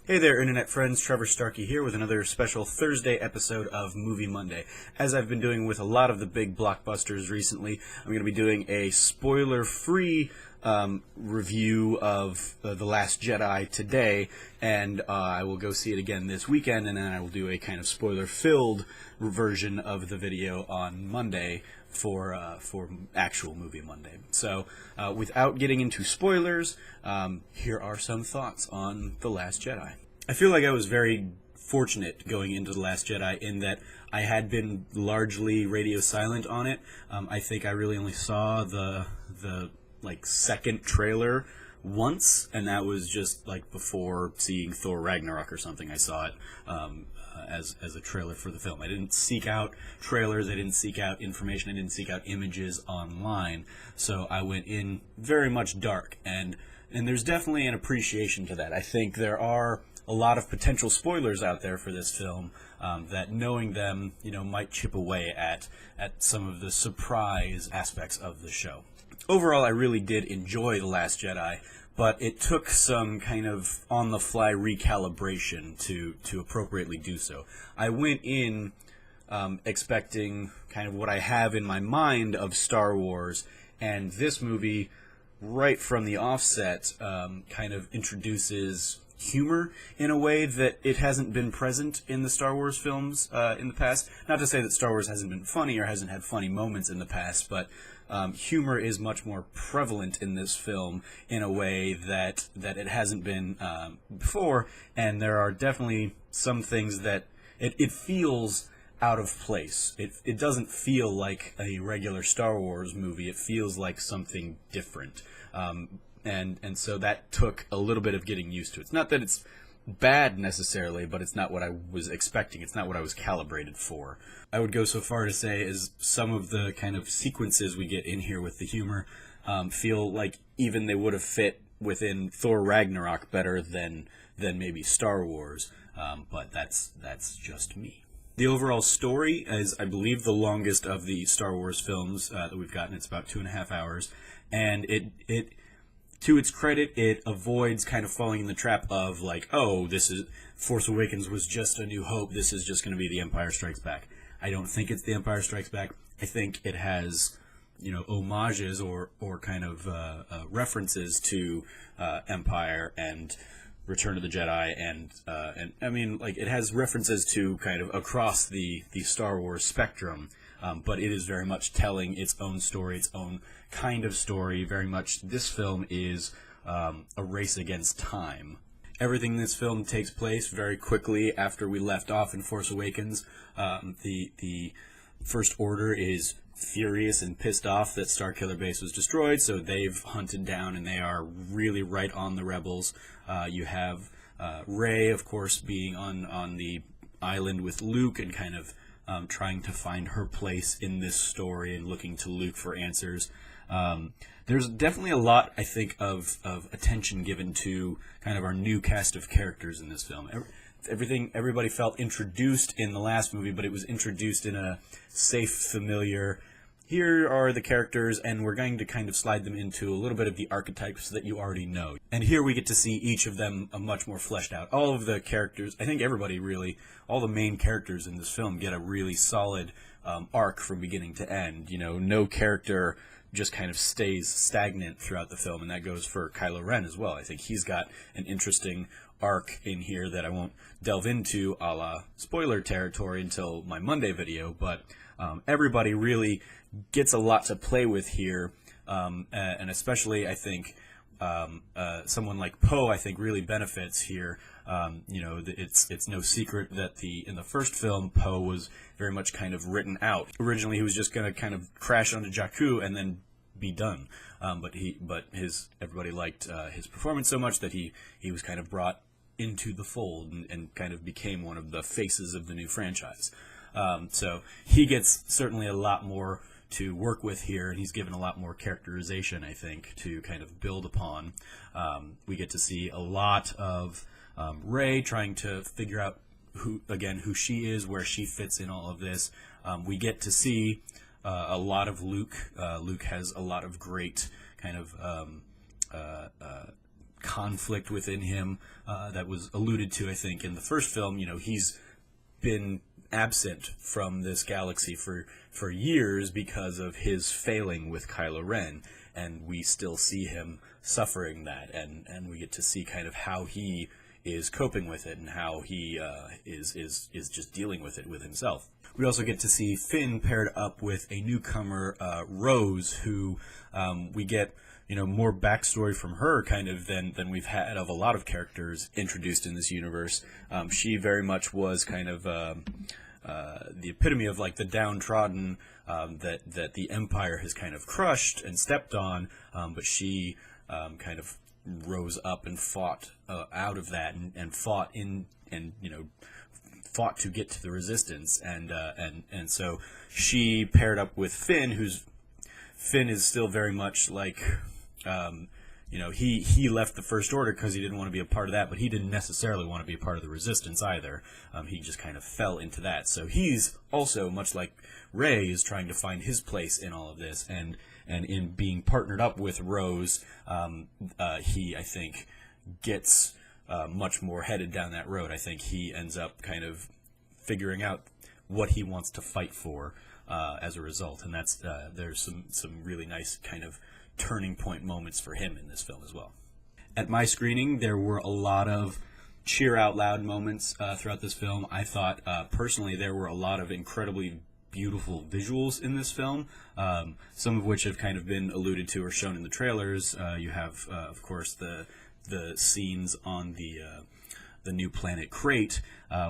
Hey there, Internet friends. Trevor Starkey here with another special Thursday episode of Movie Monday. As I've been doing with a lot of the big blockbusters recently, I'm going to be doing a spoiler-free review of The Last Jedi today, and I will go see it again this weekend, and then I will do a kind of spoiler-filled version of the video on Monday for actual Movie Monday. So, without getting into spoilers, here are some thoughts on The Last Jedi. I feel like I was very fortunate going into The Last Jedi in that I had been largely radio silent on it. I think I really only saw the second trailer once, and that was just like before seeing Thor Ragnarok or something. I saw it as a trailer for the film. I didn't seek out trailers, I didn't seek out information, I didn't seek out images online, so I went in very much dark, and there's definitely an appreciation to that. I think there are a lot of potential spoilers out there for this film that knowing them, might chip away at some of the surprise aspects of the show. Overall, I really did enjoy The Last Jedi, but it took some kind of on-the-fly recalibration to appropriately do so. I went in expecting kind of what I have in my mind of Star Wars, and this movie, right from the offset, kind of introduces humor in a way that it hasn't been present in the Star Wars films in the past. Not to say that Star Wars hasn't been funny or hasn't had funny moments in the past, but humor is much more prevalent in this film in a way that it hasn't been before, and there are definitely some things that it feels out of place. It doesn't feel like a regular Star Wars movie. It feels like something different. And so that took a little bit of getting used to. It's not that it's bad necessarily, but it's not what I was expecting. It's not what I was calibrated for. I would go so far to say as some of the kind of sequences we get in here with the humor feel like even they would have fit within Thor Ragnarok better than maybe Star Wars, but that's just me. The overall story is, I believe, the longest of the Star Wars films that we've gotten. It's about 2.5 hours, and it to its credit, it avoids kind of falling in the trap of like, oh, this is Force Awakens was just A New Hope. This is just going to be The Empire Strikes Back. I don't think it's The Empire Strikes Back. I think it has, homages or kind of references to Empire and Return of the Jedi, and I mean, like, it has references to kind of across the Star Wars spectrum, but it is very much telling its own story, its own kind of story. Very much, this film is a race against time. Everything in this film takes place very quickly after we left off in Force Awakens. The First Order is furious and pissed off that Starkiller Base was destroyed, so they've hunted down and they are really right on the rebels. You have Rey, of course, being on the island with Luke and kind of trying to find her place in this story and looking to Luke for answers. There's definitely a lot, I think, of attention given to kind of our new cast of characters in this film. Everybody felt introduced in the last movie, but it was introduced in a safe, familiar, here are the characters, and we're going to kind of slide them into a little bit of the archetypes that you already know. And here we get to see each of them much more fleshed out. All of the characters, I think everybody really, all the main characters in this film get a really solid arc from beginning to end. No character just kind of stays stagnant throughout the film, and that goes for Kylo Ren as well. I think he's got an interesting arc in here that I won't delve into a la spoiler territory until my Monday video, but everybody really gets a lot to play with here, and especially I think someone like Poe, I think, really benefits here. It's no secret that in the first film, Poe was very much kind of written out. Originally, he was just going to kind of crash onto Jakku and then be done. But everybody liked his performance so much that he was kind of brought into the fold and kind of became one of the faces of the new franchise. So he gets certainly a lot more to work with here, and he's given a lot more characterization, I think, to kind of build upon. We get to see a lot of Rey trying to figure out who she is, where she fits in all of this. We get to see a lot of Luke. Luke has a lot of great kind of conflict within him that was alluded to, I think, in the first film. He's been absent from this galaxy for years because of his failing with Kylo Ren, and we still see him suffering that, and we get to see kind of how he is coping with it and how he is just dealing with it with himself. We also get to see Finn paired up with a newcomer, Rose, who we get more backstory from her kind of than we've had of a lot of characters introduced in this universe. She very much was kind of the epitome of like the downtrodden that the Empire has kind of crushed and stepped on, but she kind of rose up and fought out of that and fought in and fought to get to the Resistance, and so she paired up with Finn, Finn is still very much like he left the First Order because he didn't want to be a part of that, but he didn't necessarily want to be a part of the Resistance either. He just kind of fell into that. So he's also, much like Rey, is trying to find his place in all of this, and in being partnered up with Rose, he, I think, gets much more headed down that road. I think he ends up kind of figuring out what he wants to fight for as a result, and that's there's some really nice kind of turning point moments for him in this film as well. At my screening, there were a lot of cheer out loud moments throughout this film. I thought personally there were a lot of incredibly beautiful visuals in this film, some of which have kind of been alluded to or shown in the trailers. You have, of course, the scenes on the new planet Crate,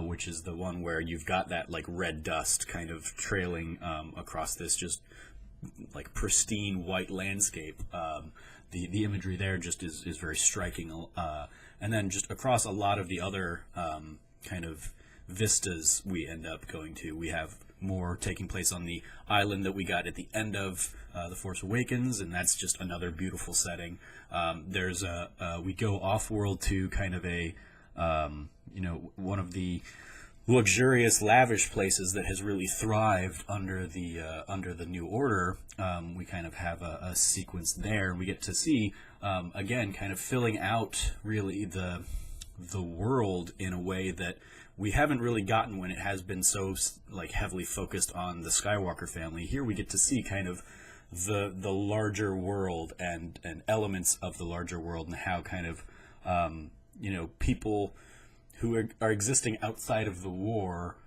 which is the one where you've got that like red dust kind of trailing across this just like pristine white landscape. The imagery there just is very striking, and then just across a lot of the other kind of vistas we end up going to, we have more taking place on the island that we got at the end of The Force Awakens, and that's just another beautiful setting. There's we go off-world to kind of a one of the luxurious, lavish places that has really thrived under the New Order. We kind of have a sequence there, and we get to see again kind of filling out really the world in a way that we haven't really gotten when it has been so like heavily focused on the Skywalker family. Here we get to see kind of the larger world and elements of the larger world, and how kind of people who are existing outside of the war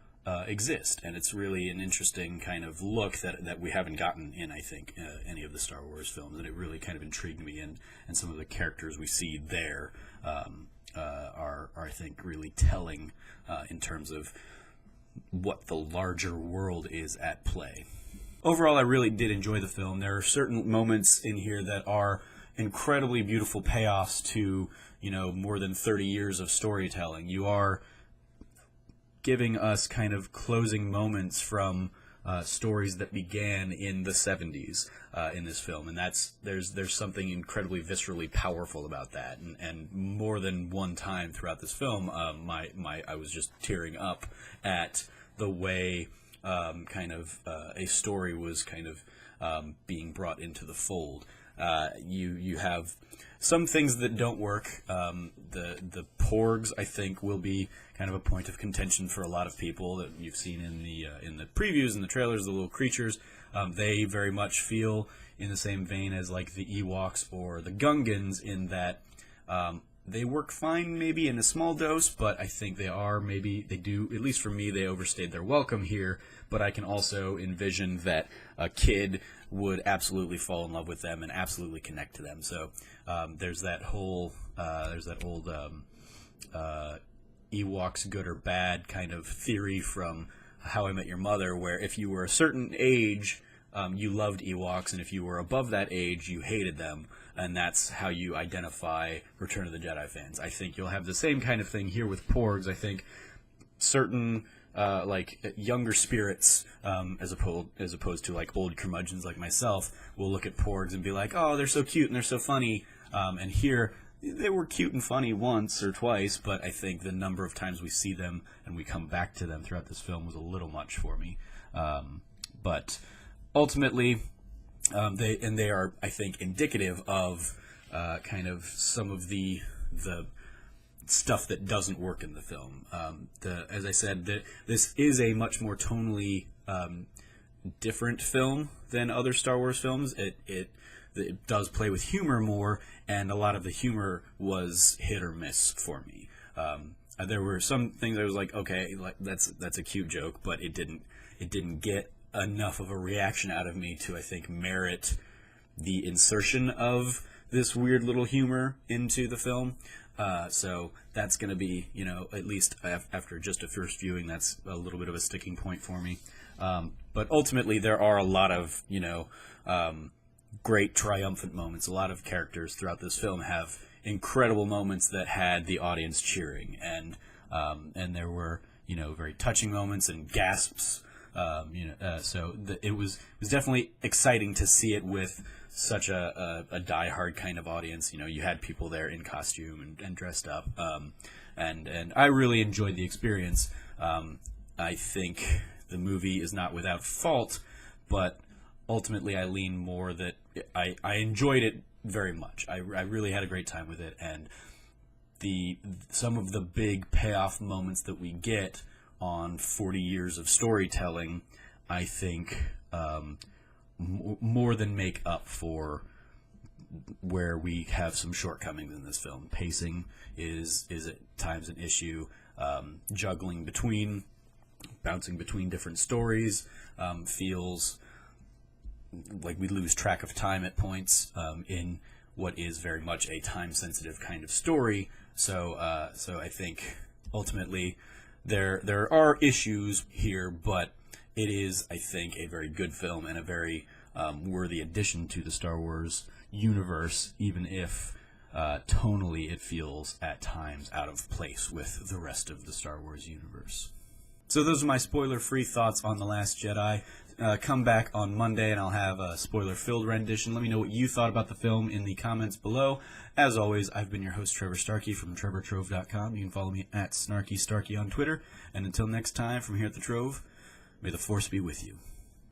exist, and it's really an interesting kind of look that we haven't gotten in, I think, any of the Star Wars films, and it really kind of intrigued me, and some of the characters we see there are I think really telling in terms of what the larger world is at play. Overall, I really did enjoy the film. There are certain moments in here that are incredibly beautiful payoffs to more than 30 years of storytelling. You are giving us kind of closing moments from stories that began in the 70s in this film, and there's something incredibly viscerally powerful about that, and more than one time throughout this film, I was just tearing up at the way kind of a story was kind of being brought into the fold. You have some things that don't work. The porgs, I think, will be kind of a point of contention for a lot of people that you've seen in the previews and the trailers. The little creatures, they very much feel in the same vein as like the Ewoks or the Gungans, in that they work fine maybe in a small dose, but I think they do, at least for me, they overstayed their welcome here. But I can also envision that a kid would absolutely fall in love with them and absolutely connect to them. So there's that old Ewoks good or bad kind of theory from How I Met Your Mother, where if you were a certain age, you loved Ewoks, and if you were above that age, you hated them. And that's how you identify Return of the Jedi fans. I think you'll have the same kind of thing here with porgs. I think certain like younger spirits, as opposed to like old curmudgeons like myself, will look at porgs and be like, oh, they're so cute and they're so funny. And here, they were cute and funny once or twice, but I think the number of times we see them and we come back to them throughout this film was a little much for me. But ultimately, they are, I think, indicative of kind of some of the the stuff that doesn't work in the film. As I said, this is a much more tonally different film than other Star Wars films. It does play with humor more, and a lot of the humor was hit or miss for me. There were some things I was like, okay, like that's a cute joke, but it didn't get enough of a reaction out of me to, I think, merit the insertion of this weird little humor into the film. So that's going to be, at least after just a first viewing, that's a little bit of a sticking point for me. But ultimately, there are a lot of, great triumphant moments. A lot of characters throughout this film have incredible moments that had the audience cheering, and there were, very touching moments and gasps. It was definitely exciting to see it with such a diehard kind of audience. You had people there in costume and dressed up, and I really enjoyed the experience. I think the movie is not without fault, but ultimately I lean more that I enjoyed it very much. I really had a great time with it, and some of the big payoff moments that we get on 40 years of storytelling, I think more than make up for where we have some shortcomings in this film. Pacing is at times an issue. Bouncing between different stories feels like we lose track of time at points in what is very much a time-sensitive kind of story. So I think ultimately there are issues here, but it is, I think, a very good film and a very worthy addition to the Star Wars universe, even if tonally it feels at times out of place with the rest of the Star Wars universe. So those are my spoiler-free thoughts on The Last Jedi. Come back on Monday and I'll have a spoiler-filled rendition. Let me know what you thought about the film in the comments below. As always, I've been your host, Trevor Starkey from TrevorTrove.com. You can follow me at SnarkyStarkey on Twitter. And until next time, from here at the Trove, may the Force be with you.